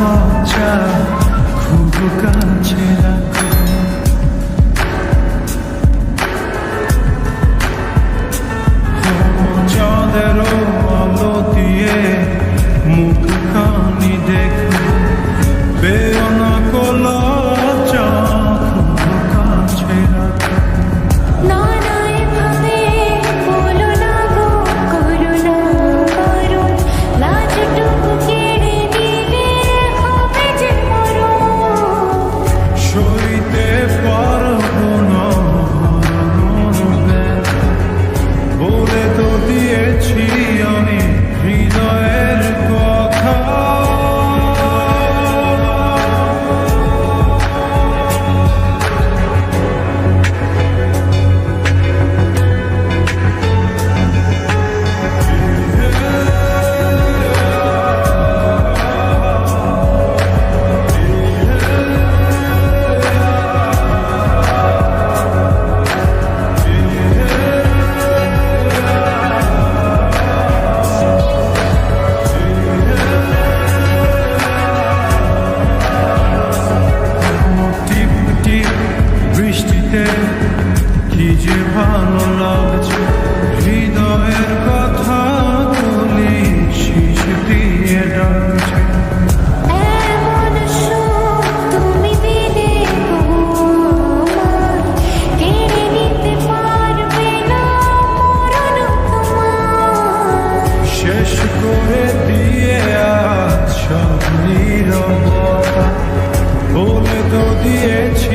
কথা খুব কাছে রাখো। চাঁদের আলো দিয়ে মুখখানি দেখো, বেও না কোলা চা খুব কাছে রাখো। সইতে পারবো না বলে তো দিয়েছি আমি হৃদয়ের কথা। বৃষ্টিতে কি যে ভালো লাগছে, হৃদয়ের কথা বলি শীষ দিয়ে ডাকছে। শেষ করে দিয়ে আজ সব নীরবতা বলে তো দিয়েছি